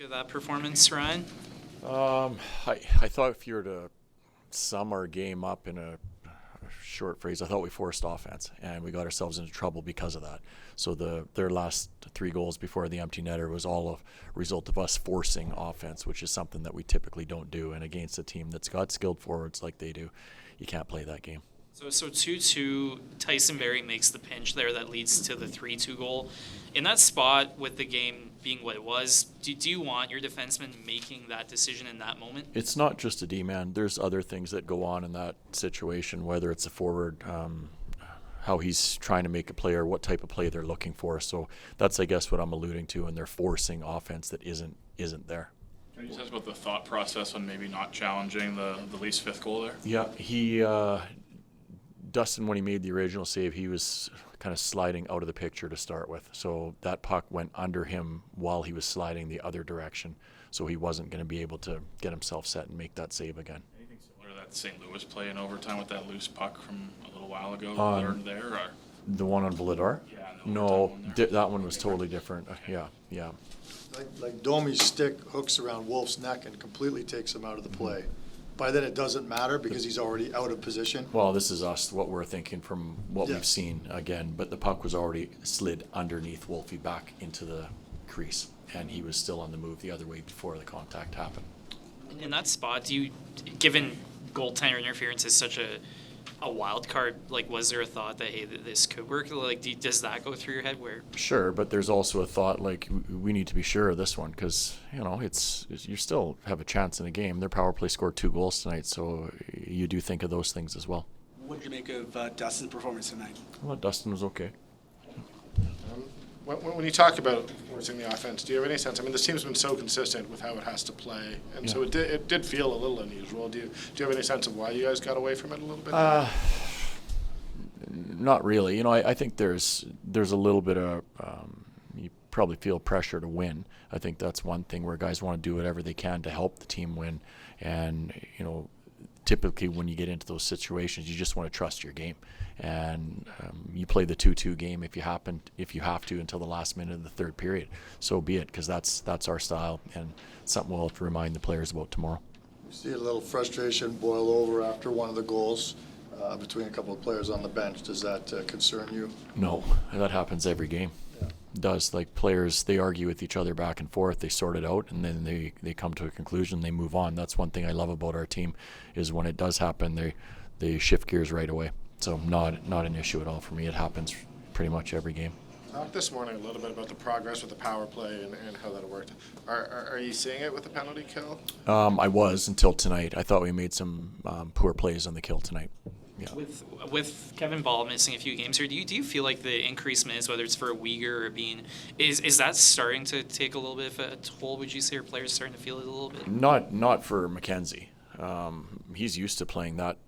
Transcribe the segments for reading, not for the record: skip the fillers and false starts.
At that performance, Ryan? I thought if you were to sum our game up in a short phrase, I thought we forced offense, and we got ourselves into trouble because of that. So their last 3 goals before the empty netter was all a result of us forcing offense, which is something that we typically don't do. And against a team that's got skilled forwards like they do, you can't play that game. So 2-2, Tyson Berry makes the pinch there that leads to the 3-2 goal. In that spot, with the game being what it was, do you want your defenseman making that decision in that moment? It's not just a D-man. There's other things that go on in that situation, whether it's a forward, how he's trying to make a play or what type of play they're looking for. So that's, I guess, what I'm alluding to, and they're forcing offense that isn't there. Can you tell us about the thought process on maybe not challenging the Leafs' 5th goal there? Yeah, Dustin, when he made the original save, he was kind of sliding out of the picture to start with. So that puck went under him while he was sliding the other direction. So he wasn't going to be able to get himself set and make that save again. Anything similar to that St. Louis play in overtime with that loose puck from a little while ago? There, or? The one on Vladar? Yeah, No, that one was totally different. Yeah. Like Domi's stick hooks around Wolf's neck and completely takes him out of the play. By then it doesn't matter because he's already out of position. Well, this is us, what we're thinking from what Yeah. we've seen again, but the puck was already slid underneath Wolfie back into the crease, and he was still on the move the other way before the contact happened. In that spot, given goaltender interference is such a wild card, like, was there a thought that, hey, this could work? Like, does that go through your head where? Sure, but there's also a thought like we need to be sure of this one because it's you still have a chance in a game. Their power play scored 2 goals tonight, so you do think of those things as well. What did you make of Dustin's performance tonight? Well, Dustin was okay. When you talk about forcing the offense, do you have any sense? I mean, this team's been so consistent with how it has to play, and so it did feel a little unusual. Do you have any sense of why you guys got away from it a little bit? Not really. I think there's a little bit of you probably feel pressure to win. I think that's one thing where guys want to do whatever they can to help the team win, and typically when you get into those situations, you just want to trust your game, and you play the 2-2 game if you have to until the last minute of the third period. So be it, because that's our style and something we'll have to remind the players about tomorrow. You see a little frustration boil over after one of the goals between a couple of players on the bench. Does that concern you? No, that happens every game. It does. Like, players, they argue with each other back and forth, they sort it out, and then they come to a conclusion, they move on. That's one thing I love about our team, is when it does happen, they shift gears right away. So not an issue at all for me. It happens pretty much every game. Talked this morning a little bit about the progress with the power play and how that worked. Are you seeing it with the penalty kill? I was until tonight. I thought we made some poor plays on the kill tonight. Yeah. With Kevin Ball missing a few games here, do you feel like the increased minutes, whether it's for Uyghur or Bean, is that starting to take a little bit of a toll, would you say, or players starting to feel it a little bit? Not for McKenzie. He's used to playing that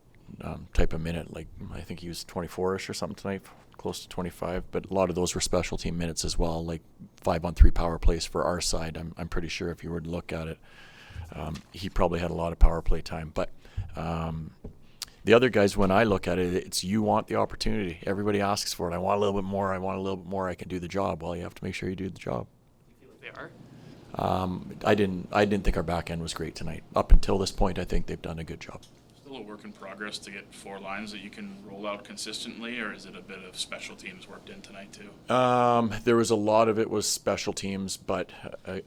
type of minute. Like, I think he was 24-ish or something tonight, close to 25. But a lot of those were special team minutes as well, like 5-on-3 power plays for our side. I'm pretty sure if you were to look at it, he probably had a lot of power play time. But the other guys, when I look at it, it's you want the opportunity. Everybody asks for it. I want a little bit more. I can do the job. Well, you have to make sure you do the job. Do you feel like they are? I didn't think our back end was great tonight. Up until this point, I think they've done a good job. Still a work in progress to get 4 lines that you can roll out consistently, or is it a bit of special teams worked in tonight too? There was a lot of it was special teams, but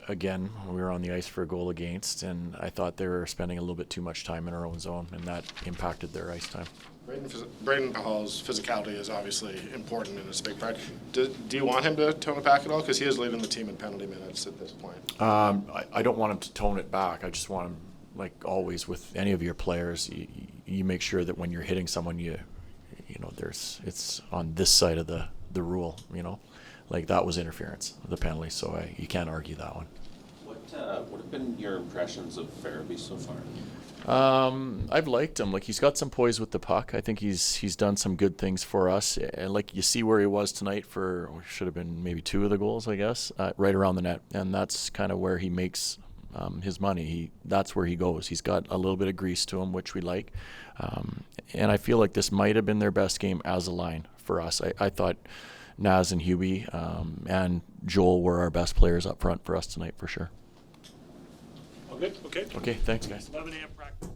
again, we were on the ice for a goal against, and I thought they were spending a little bit too much time in our own zone, and that impacted their ice time. Braden Pahal's physicality is obviously important and it's a big part. Do you want him to tone it back at all? Because he is leading the team in penalty minutes at this point. I don't want him to tone it back. I just want him, like always with any of your players, you make sure that when you're hitting someone, it's on this side of the rule. Like that was interference, the penalty. So you can't argue that one. What have been your impressions of Farabee so far? I've liked him. Like, he's got some poise with the puck. I think he's done some good things for us. And like, you see where he was tonight for should have been maybe 2 of the goals, I guess, right around the net. And that's kind of where he makes his money. That's where he goes. He's got a little bit of grease to him, which we like. And I feel like this might have been their best game as a line for us. I thought Naz and Hubie and Joel were our best players up front for us tonight, for sure. All good? Okay. Okay, thanks, guys. 11 a.m. practice.